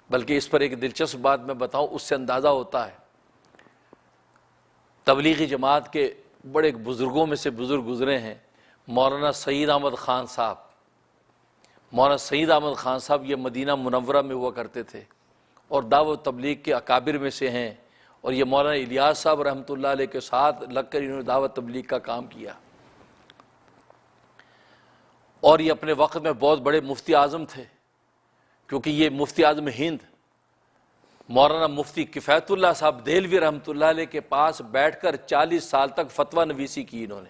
بلکہ اس پر ایک دلچسپ بات میں بتاؤں، اس سے اندازہ ہوتا ہے تبلیغی جماعت کے بڑے بزرگوں میں سے بزرگ گزرے ہیں مولانا سعید احمد خان صاحب۔ مولانا سعید احمد خان صاحب یہ مدینہ منورہ میں ہوا کرتے تھے اور دعوت تبلیغ کے اکابر میں سے ہیں، اور یہ مولانا الیاس صاحب رحمۃ اللہ علیہ کے ساتھ لگ کر انہوں نے دعوت تبلیغ کا کام کیا، اور یہ اپنے وقت میں بہت بڑے مفتی اعظم تھے، کیونکہ یہ مفتی اعظم ہند مولانا مفتی کفایت اللہ صاحب دہلوی رحمۃ اللہ علیہ کے پاس بیٹھ کر 40 سال تک فتویٰ نویسی کی انہوں نے،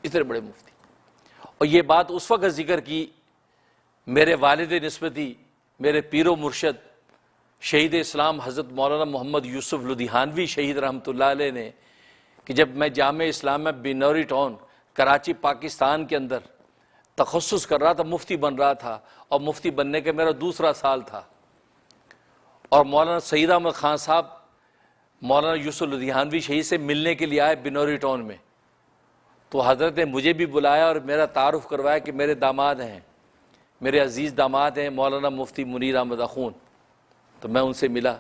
اتنے بڑے مفتی۔ اور یہ بات اس وقت ذکر کی میرے والد نسبتی، میرے پیر و مرشد شہید اسلام حضرت مولانا محمد یوسف لدھیانوی شہید رحمۃ اللہ علیہ نے، کہ جب میں جامعہ اسلامیہ بنوری ٹاؤن کراچی پاکستان کے اندر تخصص کر رہا تھا، مفتی بن رہا تھا، اور مفتی بننے کا میرا دوسرا سال تھا، اور مولانا سعید احمد خان صاحب مولانا یوسف لدھیانوی شہید سے ملنے کے لیے آئے بنوری ٹاؤن میں، تو حضرت نے مجھے بھی بلایا اور میرا تعارف کروایا کہ میرے داماد ہیں، میرے عزیز داماد ہیں مولانا مفتی منیر احمد اخون۔ تو میں ان سے ملا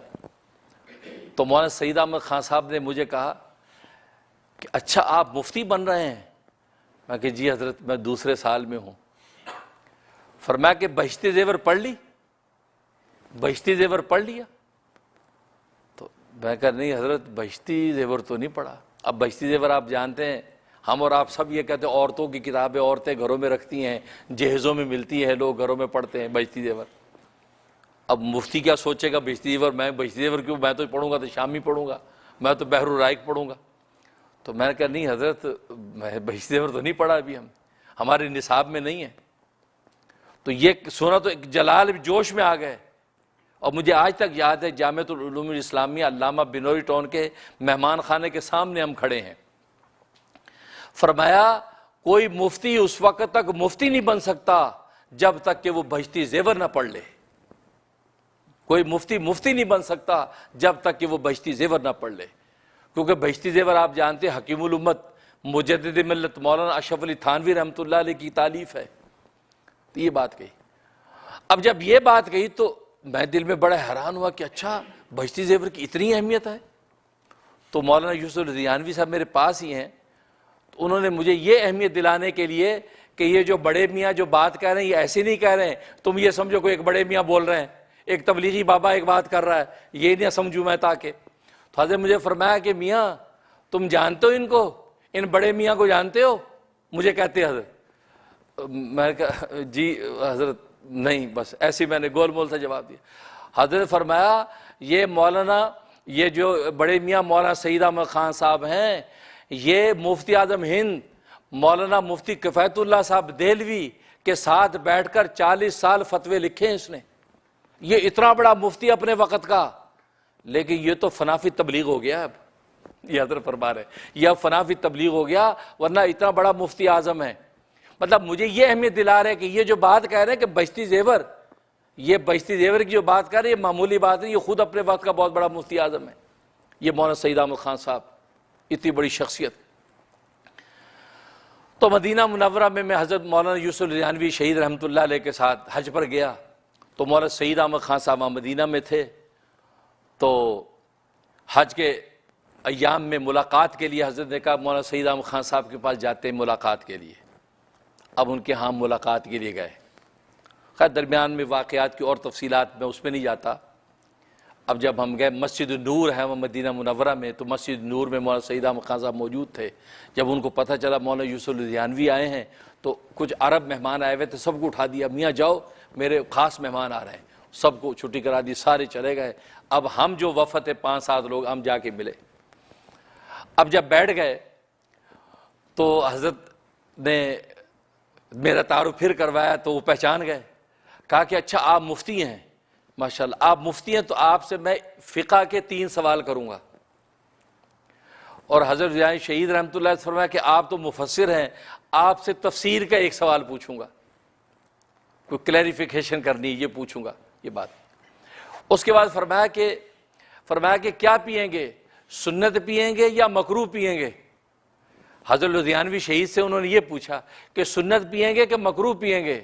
تو مولانا سعید احمد خان صاحب نے مجھے کہا کہ اچھا آپ مفتی بن رہے ہیں؟ میں کہ جی حضرت میں دوسرے سال میں ہوں۔ فرمایا کہ بہشتی زیور پڑھ لی؟ بہشتی زیور پڑھ لیا؟ تو میں کہا نہیں حضرت بہشتی زیور تو نہیں پڑھا۔ اب بہشتی زیور آپ جانتے ہیں، ہم اور آپ سب یہ کہتے ہیں عورتوں کی کتابیں عورتیں گھروں میں رکھتی ہیں، جہیزوں میں ملتی ہے، لوگ گھروں میں پڑھتے ہیں بہشتی زیور۔ اب مفتی کیا سوچے گا بہشتی زیور، میں بہشتی زیور کیوں، میں تو پڑھوں گا تو شامی پڑھوں گا، میں تو بحر الرائق پڑھوں گا۔ تو میں نے کہا نہیں حضرت میں بہشتی زیور تو نہیں پڑھا ابھی، ہمارے نصاب میں نہیں ہے۔ تو یہ سنا تو ایک جلال جوش میں آ گئے، اور مجھے آج تک یاد ہے جامعۃ العلوم الاسلامیہ علامہ بنوری ٹاؤن کے مہمان خانے کے سامنے ہم کھڑے ہیں۔ فرمایا کوئی مفتی اس وقت تک مفتی نہیں بن سکتا جب تک کہ وہ بہشتی زیور نہ پڑھ لے، کوئی مفتی نہیں بن سکتا جب تک کہ وہ بہشتی زیور نہ پڑھ لے، کیونکہ بہشتی زیور آپ جانتے ہیں حکیم الامت مجدد ملت مولانا اشرف علی تھانوی رحمۃ اللہ علیہ کی تالیف ہے۔ تو یہ بات کہی۔ اب جب یہ بات کہی تو میں دل میں بڑا حیران ہوا کہ اچھا بہشتی زیور کی اتنی اہمیت ہے۔ تو مولانا یوسف لدھیانوی صاحب میرے پاس ہی ہیں، تو انہوں نے مجھے یہ اہمیت دلانے کے لیے کہ یہ جو بڑے میاں جو بات کہہ رہے ہیں یہ ایسے نہیں کہہ رہے ہیں تم یہ سمجھو کہ ایک بڑے میاں بول رہے ہیں، ایک تبلیغی بابا ایک بات کر رہا ہے، یہ نہیں سمجھوں میں تاکہ۔ تو حضرت مجھے فرمایا کہ میاں تم جانتے ہو ان کو، ان بڑے میاں کو جانتے ہو؟ مجھے کہتے حضرت، میں کہا جی حضرت نہیں، بس ایسے میں نے گول مول سے جواب دیا۔ حضرت فرمایا یہ مولانا، یہ جو بڑے میاں مولانا سعید احمد خان صاحب ہیں، یہ مفتی اعظم ہند مولانا مفتی کفایت اللہ صاحب دہلوی کے ساتھ بیٹھ کر 40 سال فتوے لکھے ہیں اس نے، یہ اتنا بڑا مفتی اپنے وقت کا، لیکن یہ تو فنافی تبلیغ ہو گیا اب، یہ حضرت فرما رہے یہ اب فنافی تبلیغ ہو گیا، ورنہ اتنا بڑا مفتی اعظم ہے۔ مطلب مجھے یہ اہمیت دلا رہے کہ یہ جو بات کہہ رہے ہیں کہ بہشتی زیور، یہ بہشتی زیور کی جو بات کر رہے ہیں یہ معمولی بات نہیں، یہ خود اپنے وقت کا بہت بڑا مفتی اعظم ہے، یہ مولانا سعید احمد خان صاحب، اتنی بڑی شخصیت۔ تو مدینہ منورہ میں حضرت مولانا یوسف لدھیانوی شہید رحمۃ اللہ علیہ کے ساتھ حج پر گیا، تو مولانا سعید احمد خان صاحب مدینہ میں تھے، تو حج کے ایام میں ملاقات کے لیے حضرت نے کہا مولانا سعید احمد خان صاحب کے پاس جاتے ہیں ملاقات کے لیے۔ اب ان کے ہاں ملاقات کے لیے گئے، خیر درمیان میں واقعات کی اور تفصیلات میں اس میں نہیں جاتا۔ اب جب ہم گئے مسجد نور ہے وہ مدینہ منورہ میں، تو مسجد نور میں مولانا سعید احمد خان صاحب موجود تھے۔ جب ان کو پتہ چلا مولانا یوسف لدھیانوی آئے ہیں تو کچھ عرب مہمان آئے ہوئے تھے، سب کو اٹھا دیا، میاں جاؤ میرے خاص مہمان آ رہے ہیں، سب کو چھٹی کرا دی، سارے چلے گئے۔ اب ہم جو وفد ہے 5-7 لوگ ہم جا کے ملے۔ اب جب بیٹھ گئے تو حضرت نے میرا تعارف پھر کروایا تو وہ پہچان گئے، کہا کہ اچھا آپ مفتی ہیں، ماشاءاللہ آپ مفتی ہیں، تو آپ سے میں فقہ کے 3 سوال کروں گا۔ اور حضرت لدھیانوی شہید رحمۃ اللہ علیہ فرمایا کہ آپ تو مفسر ہیں، آپ سے تفسیر کا 1 سوال پوچھوں گا، کوئی کلیریفیکیشن کرنی یہ پوچھوں گا، یہ بات۔ اس کے بعد فرمایا کہ کیا پئیں گے، سنت پئیں گے یا مکروہ پئیں گے؟ حضرت لدھیانوی شہید سے انہوں نے یہ پوچھا کہ سنت پئیں گے کہ مکروہ پئیں گے؟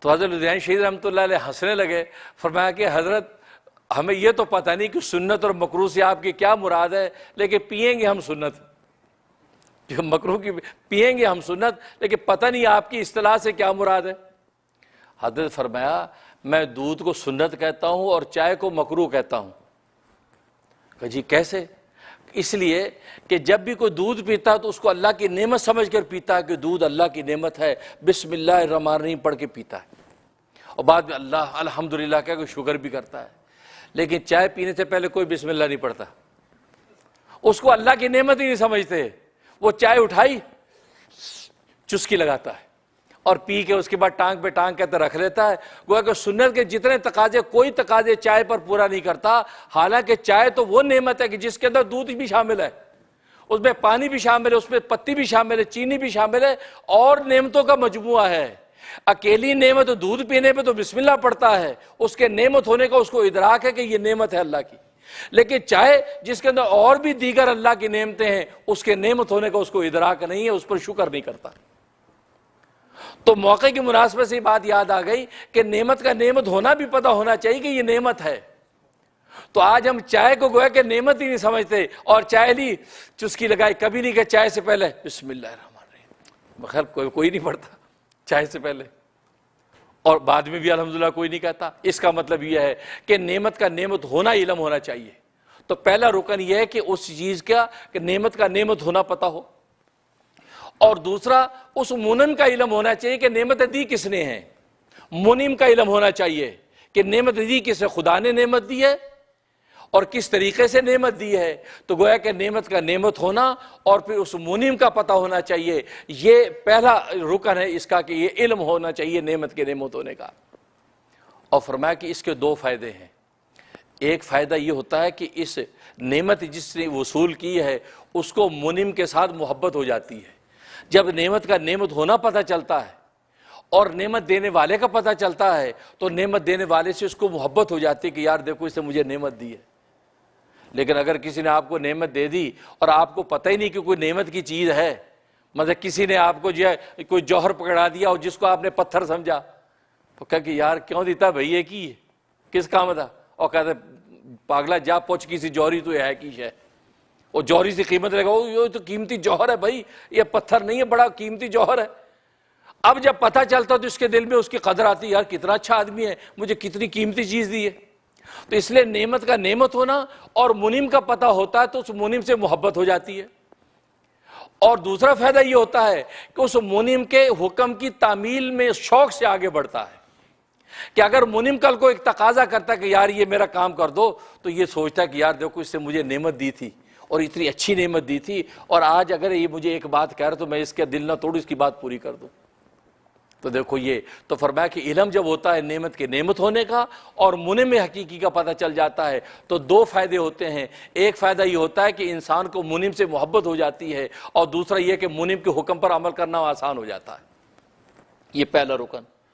تو حضرت لدھیانوی شہید رحمۃ اللہ علیہ ہنسنے لگے، فرمایا کہ حضرت ہمیں یہ تو پتہ نہیں کہ سنت اور مکروہ سے آپ کی کیا مراد ہے، لیکن پئیں گے ہم سنت، جو مکروہ کی پئیں گے ہم سنت، لیکن پتہ نہیں آپ کی اصطلاح سے کیا مراد ہے۔ حضرت فرمایا میں دودھ کو سنت کہتا ہوں اور چائے کو مکروہ کہتا ہوں۔ کہ جی کیسے؟ اس لیے کہ جب بھی کوئی دودھ پیتا تو اس کو اللہ کی نعمت سمجھ کر پیتا ہے، کہ دودھ اللہ کی نعمت ہے، بسم اللہ الرحمن الرحیم پڑھ کے پیتا ہے، اور بعد میں اللہ الحمدللہ کہہ کے شکر بھی کرتا ہے۔ لیکن چائے پینے سے پہلے کوئی بسم اللہ نہیں پڑھتا، اس کو اللہ کی نعمت ہی نہیں سمجھتے، وہ چائے اٹھائی چسکی لگاتا ہے اور پی کے اس کے بعد ٹانگ پہ ٹانگ کہتے رکھ لیتا ہے۔ گویا کہ سنت کے جتنے تقاضے، کوئی تقاضے چائے پر پورا نہیں کرتا، حالانکہ چائے تو وہ نعمت ہے کہ جس کے اندر دودھ بھی شامل ہے، اس میں پانی بھی شامل ہے، اس میں پتی بھی شامل ہے، چینی بھی شامل ہے، اور نعمتوں کا مجموعہ ہے۔ اکیلی نعمت دودھ پینے پہ تو بسم اللہ پڑھتا ہے، اس کے نعمت ہونے کا اس کو ادراک ہے کہ یہ نعمت ہے اللہ کی، لیکن چائے جس کے اندر اور بھی دیگر اللہ کی نعمتیں ہیں، اس کے نعمت ہونے کا اس کو ادراک نہیں ہے، اس پر شکر نہیں کرتا۔ تو موقع کی مناسبت سے یہ بات یاد آ گئی کہ نعمت کا نعمت ہونا بھی پتہ ہونا چاہیے کہ یہ نعمت ہے۔ تو آج ہم چائے کو گویا کہ نعمت ہی نہیں سمجھتے، اور چائے لی چسکی لگائی، کبھی نہیں کہ چائے سے پہلے بسم اللہ الرحمن الرحیم، بخیر کوئی نہیں پڑھتا چائے سے پہلے، اور بعد میں بھی الحمدللہ کوئی نہیں کہتا۔ اس کا مطلب یہ ہے کہ نعمت کا نعمت ہونا علم ہونا چاہیے۔ تو پہلا رکن یہ ہے کہ اس چیز کا کہ نعمت کا نعمت ہونا پتہ ہو، اور دوسرا اس منعم کا علم ہونا چاہیے کہ نعمت دی کس نے ہے، منعم کا علم ہونا چاہیے کہ نعمت دی کس نے، خدا نے نعمت دی ہے اور کس طریقے سے نعمت دی ہے۔ تو گویا کہ نعمت کا نعمت ہونا اور پھر اس منعم کا پتہ ہونا چاہیے، یہ پہلا رکن ہے اس کا کہ یہ علم ہونا چاہیے نعمت کے نعمت ہونے کا۔ اور فرمایا کہ اس کے دو فائدے ہیں۔ ایک فائدہ یہ ہوتا ہے کہ اس نعمت جس نے وصول کی ہے اس کو منعم کے ساتھ محبت ہو جاتی ہے۔ جب نعمت کا نعمت ہونا پتہ چلتا ہے اور نعمت دینے والے کا پتہ چلتا ہے تو نعمت دینے والے سے اس کو محبت ہو جاتی ہے کہ یار دیکھو اس نے مجھے نعمت دی ہے۔ لیکن اگر کسی نے آپ کو نعمت دے دی اور آپ کو پتہ ہی نہیں کہ کوئی نعمت کی چیز ہے، مطلب کسی نے آپ کو جو ہے کوئی جوہر پکڑا دیا اور جس کو آپ نے پتھر سمجھا، تو کہا کہ یار کیوں دیتا بھئی یہ کی کس کام تھا، اور کہتے پاگلا جا پوچھ کسی جوہری تو یہ ہے کی ہے، اور جوہری سے قیمت لگا، یہ تو قیمتی جوہر ہے بھائی، یہ پتھر نہیں ہے، بڑا قیمتی جوہر ہے۔ اب جب پتہ چلتا تو اس کے دل میں اس کی قدر آتی، یار کتنا اچھا آدمی ہے، مجھے کتنی قیمتی چیز دی ہے۔ تو اس لیے نعمت کا نعمت ہونا اور منعم کا پتہ ہوتا ہے تو اس منعم سے محبت ہو جاتی ہے۔ اور دوسرا فائدہ یہ ہوتا ہے کہ اس منعم کے حکم کی تعمیل میں شوق سے آگے بڑھتا ہے، کہ اگر منعم کل کو ایک تقاضا کرتا ہے کہ یار یہ میرا کام کر دو، تو یہ سوچتا ہے کہ یار دیکھو اس سے مجھے نعمت دی تھی اور اتنی اچھی نعمت دی تھی، اور آج اگر یہ مجھے ایک بات کہہ رہا تو میں اس کا دل نہ توڑوں، اس کی بات پوری کر دوں۔ تو دیکھو یہ تو فرمایا کہ علم جب ہوتا ہے نعمت کے نعمت ہونے کا اور منعم حقیقی کا پتہ چل جاتا ہے تو دو فائدے ہوتے ہیں۔ ایک فائدہ یہ ہوتا ہے کہ انسان کو منعم سے محبت ہو جاتی ہے، اور دوسرا یہ کہ منعم کے حکم پر عمل کرنا آسان ہو جاتا ہے۔ یہ پہلا رکن۔